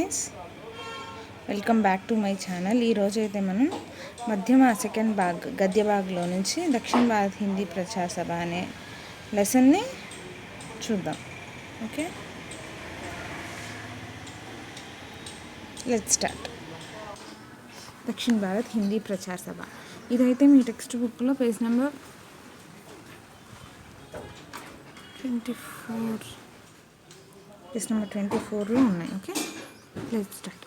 Friends, welcome back to my channel. ఈరోజు అయితే మనం మధ్యమ సెకండ్ గద్య భాగ్లో నుంచి దక్షిణ భారత్ హిందీ ప్రచార సభ అనే లెసన్ని చూద్దాం. Okay, let's start. దక్షిణ భారత్ హిందీ ప్రచార సభ ఇదైతే మీ టెక్స్ట్ బుక్లో పేజ్ నెంబర్ 24లో ఉన్నాయి. Okay, let's start.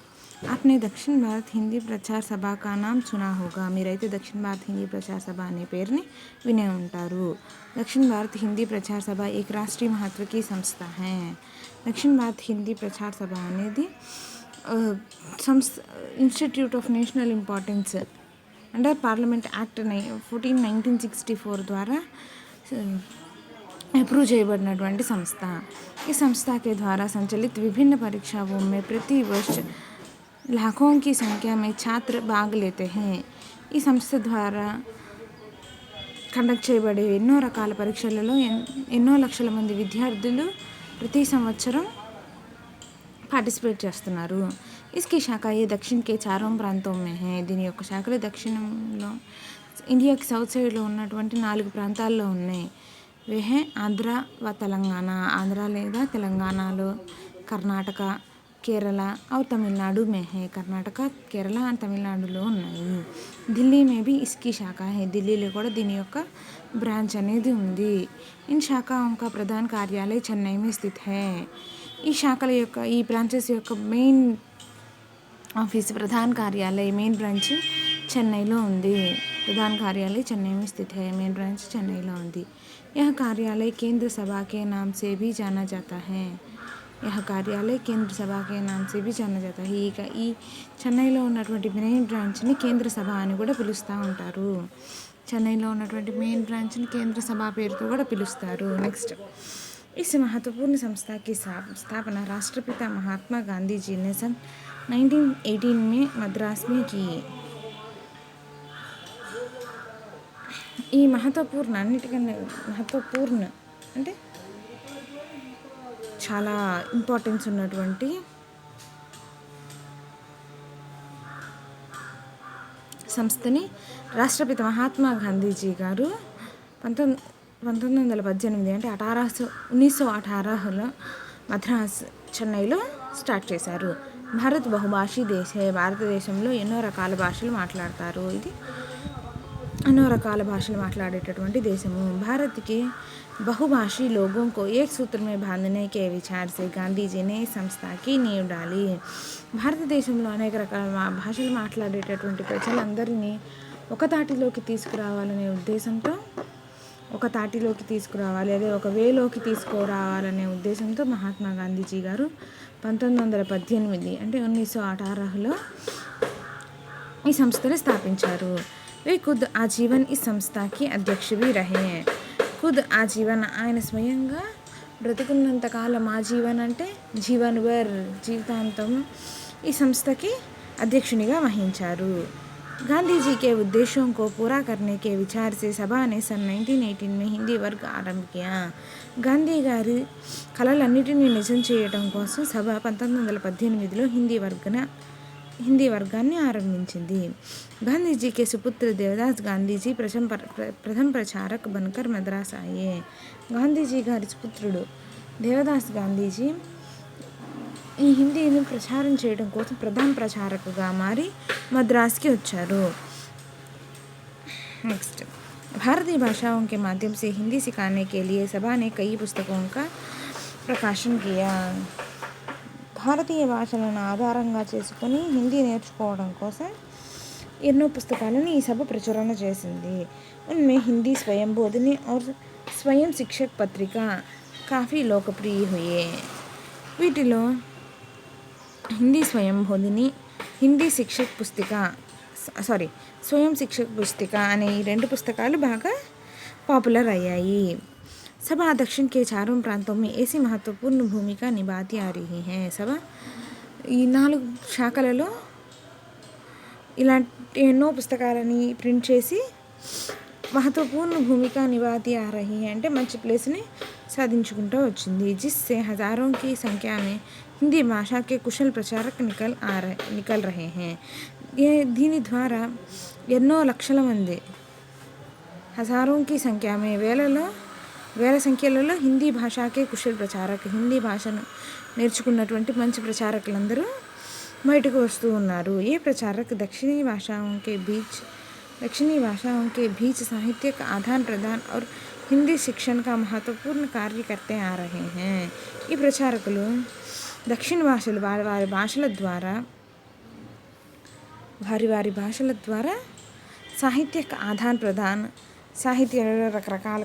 आपने दक्षिण भारत हिंदी प्रचार सभा का नाम सुना होगा. మీరైతే దక్షిణ భారత్ హిందీ ప్రచార సభ అనే పేరుని వినే ఉంటారు. दक्षिण भारत हिंदी प्रचार सभा एक राष्ट्रीय महत्व की संस्था है. दक्षिण भारत हिंदी प्रचार सभा అనేది institute of national importance under parliament act 1964 ద్వారా अप्रूव చేయబడినటువంటి సంస్థ. इस संस्था के द्वारा संचालित विभिन्न परीक्षाओं में प्रति वर्ष लाखों की संख्या में छात्र भाग लेते हैं. ఈ సంస్థ ద్వారా కండక్ట్ చేయబడే ఎన్నో రకాల పరీక్షలలో ఎన్నో లక్షల మంది విద్యార్థులు ప్రతి సంవత్సరం పార్టిసిపేట్ చేస్తున్నారు. इसकी शाखाएं दक्षिण के चारों प्रांतों में हैं. దీని యొక్క శాఖలు దక్షిణంలో ఇండియాకి సౌత్ సైడ్లో ఉన్నటువంటి 4 ప్రాంతాల్లో ఉన్నాయి. वे हैं ఆంధ్ర व తెలంగాణ. ఆంధ్ర లేదా తెలంగాణలో, కర్ణాటక, కేరళ और तमिलनाडु में है. కర్ణాటక, కేరళ అండ్ తమిళనాడులో ఉన్నాయి. ఢిల్లీ में भी इसकी शाखा है. ఢిల్లీలో కూడా దీని యొక్క బ్రాంచ్ అనేది ఉంది. इन शाखाओं का प्रधान कार्यालय చెన్నై में स्थित है. ఈ శాఖల యొక్క ఈ బ్రాంచెస్ యొక్క మెయిన్ ఆఫీస్ ప్రధాన కార్యాలయం మెయిన్ బ్రాంచ్ చెన్నైలో ఉంది. ప్రధాన కార్యాలय చెన్నై में स्थित है. మెయిన్ బ్రాంచ్ చెన్నైలో ఉంది. यह कार्यालय केंद्र सभा के नाम से भी जाना जाता है. यह कार्यालय केंद्र सभा के नाम से भी जाना जाता है. ఈ చెన్నైలో ఉన్నటువంటి మెయిన్ బ్రాంచ్ని కేంద్ర సభ అని కూడా పిలుస్తూ ఉంటారు. చెన్నైలో ఉన్నటువంటి మెయిన్ బ్రాంచ్ని కేంద్ర సభ పేరుతో కూడా పిలుస్తారు. నెక్స్ట్, इस महत्वपूर्ण संस्था की स्थापना राष्ट्रपिता महात्मा गांधी जी ने सन 1918 में मद्रास में की. ఈ మహత్వపూర్ణ అన్నిటికన్నా మహత్వపూర్ణ అంటే చాలా ఇంపార్టెన్స్ ఉన్నటువంటి సంస్థని రాష్ట్రపిత మహాత్మా గాంధీజీ గారు 1918 అంటే 1918లో మద్రాస్ చెన్నైలో స్టార్ట్ చేశారు. భారత్ బహుభాషీ దేశే. భారతదేశంలో ఎన్నో రకాల భాషలు మాట్లాడతారు. ఇది ఎన్నో రకాల భాషలు మాట్లాడేటటువంటి దేశము. భారత్ के बहुभाषी लोगों को एक सूत्र में बांधने के विचार से गांधी जी ने संस्था की नींव डाली. భారతదేశంలో అనేక రకాల భాషలు మాట్లాడేటటువంటి ప్రజలందరినీ ఒక తాటిలోకి తీసుకురావాలనే ఉద్దేశంతో అదే ఒక వేలోకి తీసుకురావాలనే ఉద్దేశంతో మహాత్మా గాంధీజీ గారు 1918 అంటే 1918లో ఈ సంస్థను స్థాపించారు. वे खुद आजीवन इस संस्था की अध्यक्ष भी रहे हैं. खुद ఆజీవన్ ఆయన స్వయంగా బ్రతికున్నంతకాలం ఆజీవన్ అంటే జీవన్ భర్ జీవితాంతం ఈ సంస్థకి అధ్యక్షునిగా వహించారు. गांधी जी के उद्देश्यों को पूरा करने के विचार से सभा ने सन 1918 में हिंदी वर्ग आरंभ किया. గాంధీ గారి కళలన్నిటినీ నిజం చేయడం కోసం సభ 1918లో హిందీ వర్గాన్ని ఆరంభించింది. गांधी के सुपुत्र देवदास गांधी जी प्रथम प्रचारक बनकर मद्रास आए. గాంధీజీ గారి సుపుత్రుడు దేవదాస్ గాంధీజీ ఈ హిందీని ప్రచారం చేయడం కోసం ప్రధాన ప్రచారకుగా మారి మద్రాస్కి వచ్చారు. నెక్స్ట్, भारतीय भाषाओं के माध्यम से हिंदी सिखाने के लिए सभा ने कई पुस्तकों का प्रकाशन किया. భారతీయ భాషలను ఆధారంగా చేసుకొని హిందీ నేర్చుకోవడం కోసం ఎన్నో పుస్తకాలను ఈ సభ ప్రచురణ చేసింది. उनमें हिंदी स्वयं बोधनी और स्वयं शिक्षक पत्रिका काफ़ी लोकप्रिय हुए. వీటిలో హిందీ స్వయం బోధిని, స్వయం శిక్షక్ పుస్తిక అనే ఈ 2 పుస్తకాలు బాగా పాపులర్ అయ్యాయి. సభ दक्षिण के चारों प्रांतों में ऐसी महत्वपूर्ण भूमिका निभाती आ रही है. సభ ఈ 4 శాఖలలో ఇలాంటి ఎన్నో పుస్తకాలని ప్రింట్ చేసి महत्वपूर्ण भूमिका निभाती आ रही है అంటే మంచి ప్లేస్ని సాధించుకుంటూ వచ్చింది. जिससे हज़ारों की संख्या में हिंदी भाषा के कुशल प्रचारक निकल रहे हैं। ये దీని ద్వారా ఎన్నో లక్షల మంది हज़ारों की संख्या में వేల సంఖ్యలలో హిందీ భాషాకే కుశల్ ప్రచారక్ హిందీ భాషను నేర్చుకున్నటువంటి మంచి ప్రచారకులందరూ బయటకు వస్తూ ఉన్నారు। ये प्रचारक दक्षिणी भाषाओं के बीच साहित्यिक आदान प्रदान और हिंदी शिक्षण का महत्वपूर्ण कार्य करते आ रहे हैं। ఈ ప్రచారకులు దక్షిణ భాషలు వారి భాషల ద్వారా సాహిత్యక ఆదాన ప్రదాన్ సాహిత్యంలో రకరకాల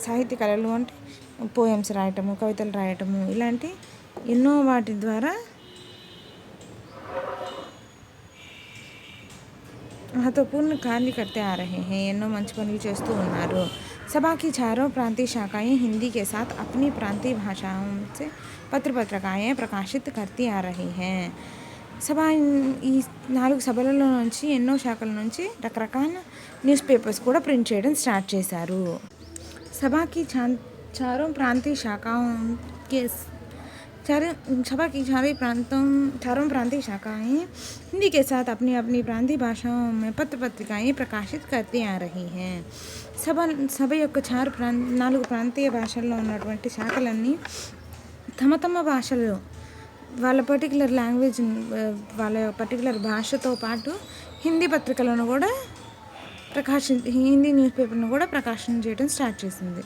సాహిత్య కళలు అంటే పోయమ్స్ రాయటము, కవితలు రాయటము, ఇలాంటి ఎన్నో వాటి ద్వారా महत्वपूर्ण कार्य करते आ रहे हैं। ఎన్నో మంచి పనులు చేస్తూ ఉన్నారు। सभा की चारों प्रांतीय शाखाएं हिंदी के साथ अपनी प्रांतीय भाषाओं से पत्र पत्रिकाएं प्रकाशित करती आ रही हैं। సభ ఈ 4 సభలలో నుంచి ఎన్నో శాఖల నుంచి రకరకాల న్యూస్ పేపర్స్ కూడా ప్రింట్ చేయడం స్టార్ట్ చేశారు। सभा की चारों प्रांतीय शाखाओं के सभा की चारों प्रांतीय शाखाएं हिंदी के साथ अपनी अपनी प्रांतीय भाषाओं में पत्र पत्रिकाएं प्रकाशित करती आ रही हैं। సభ యొక్క 4 ప్రాంతీయ భాషల్లో ఉన్నటువంటి శాఖలన్నీ తమ భాషలో వాళ్ళ పర్టికులర్ లాంగ్వేజ్ వాళ్ళ పర్టికులర్ భాషతో పాటు హిందీ పత్రికలను కూడా హిందీ న్యూస్ పేపర్ను కూడా ప్రకాశనం చేయడం స్టార్ట్ చేసింది।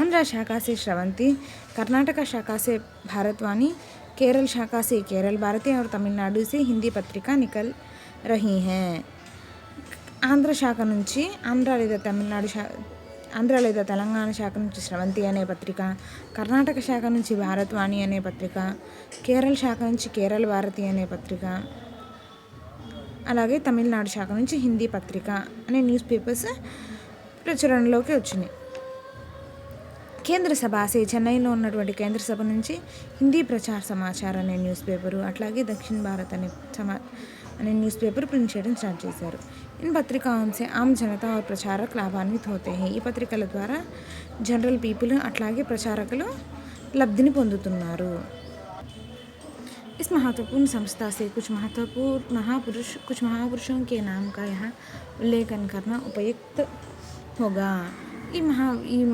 आंध्र शाखा से श्रवंती, कर्नाटक शाखा से भारतवाणी, केरल शाखा से केरल भारती और तमिलनाडु से हिंदी पत्रिका निकल रही हैं। ఆంధ్ర శాఖ నుంచి ఆంధ్ర లేదా తెలంగాణ శాఖ నుంచి శ్రవంతి అనే పత్రిక, కర్ణాటక శాఖ నుంచి భారత్వాణి అనే పత్రిక, కేరళ శాఖ నుంచి కేరళ భారతి అనే పత్రిక, అలాగే తమిళనాడు శాఖ నుంచి హిందీ పత్రిక అనే న్యూస్ పేపర్స్ ప్రచురణలోకి వచ్చినాయి। కేంద్ర సభ से చెన్నైలో ఉన్నటువంటి కేంద్ర సభ నుంచి హిందీ ప్రచార సమాచార్ అనే న్యూస్ పేపరు, అట్లాగే దక్షిణ భారత్ అనే న్యూస్ పేపర్ ప్రింట్ చేయడం స్టార్ట్ చేశారు। इन पत्रिकाओं से आम जनता और प्रचारक लाभान्वित होते हैं। ఈ పత్రికల ద్వారా జనరల్ పీపుల్ అట్లాగే ప్రచారకులు లబ్ధిని పొందుతున్నారు। इस महत्वपूर्ण संस्था से कुछ महापुरुषों के नाम का यहाँ उल्लेखन करना उपयुक्त होगा। ఈ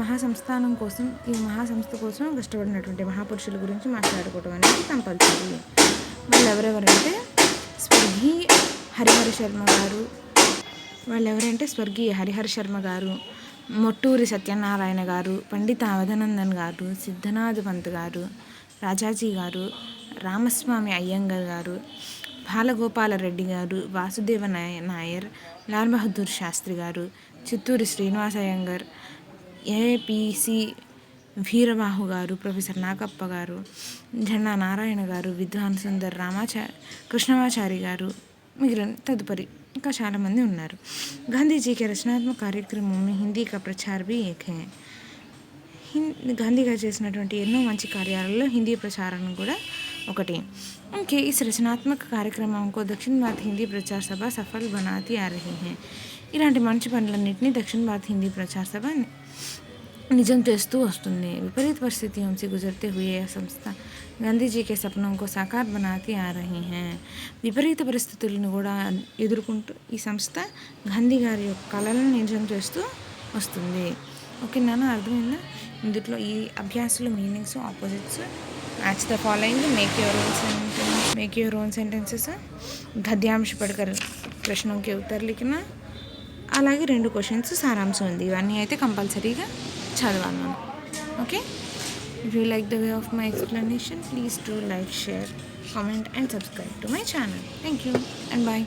మహాసంస్థ కోసం కష్టపడినటువంటి మహాపురుషుల గురించి మాట్లాడుకోవడం అనేది కంపల్సరీ। వాళ్ళు ఎవరెవరంటే స్వర్గీయ హరిహర శర్మ గారు, మొట్టూరి సత్యనారాయణ గారు, పండిత అవధనందన్ గారు, సిద్ధనాథ్ పంత్ గారు, రాజాజీ గారు, రామస్వామి అయ్యంగర్ గారు, బాలగోపాలరెడ్డి గారు, వాసుదేవ నాయర్, లాల్ బహదూర్ శాస్త్రి గారు, చిత్తూరి శ్రీనివాస అయ్యంగర్, ఏపీసి వీరబాహు గారు, ప్రొఫెసర్ నాగప్ప గారు, జెండా నారాయణ గారు, విద్వాన్ సుందర్ కృష్ణమాచారి గారు, మిగిలిన తదుపరి ఇంకా చాలామంది ఉన్నారు। గాంధీజీ के रचनात्मक कार्यक्रमों में हिंदी का प्रचार भी एक है। గాంధీ గారు చేసినటువంటి ఎన్నో మంచి కార్యాలలో హిందీ ప్రచారం కూడా ఒకటి। उनके इस रचनात्मक कार्यक्रमों को दक्षिण भारत हिंदी प्रचार सभा सफल बनाती आ रही है। ఇలాంటి మంచి పనులన్నింటినీ దక్షిణ భారత్ హిందీ ప్రచార సభ నిజం చేస్తూ వస్తుంది। विपरीत परिस्थितियों से गुजरते हुए यह संस्था गांधी जी के सपनों को साकार बनाती आ रही हैं। విపరీత పరిస్థితులను కూడా ఎదుర్కొంటూ ఈ సంస్థ గాంధీ గారి యొక్క కళలను నిజం చేస్తూ వస్తుంది। ఓకే నాన్న, అర్థమైందా? ఇందులో ఈ అభ్యాసంలో meanings, opposites, match the following, make your own sentences, గద్యాంశ పడకర్ ప్రశ్నों के उत्तर लिखना, అలాగే 2 క్వశ్చన్స్ సారాంశం ఉంది। ఇవన్నీ అయితే కంపల్సరీగా చదవాలి మనం। Okay, if you like the way of my explanation, please do like, share, comment and subscribe to my channel. Thank you and bye.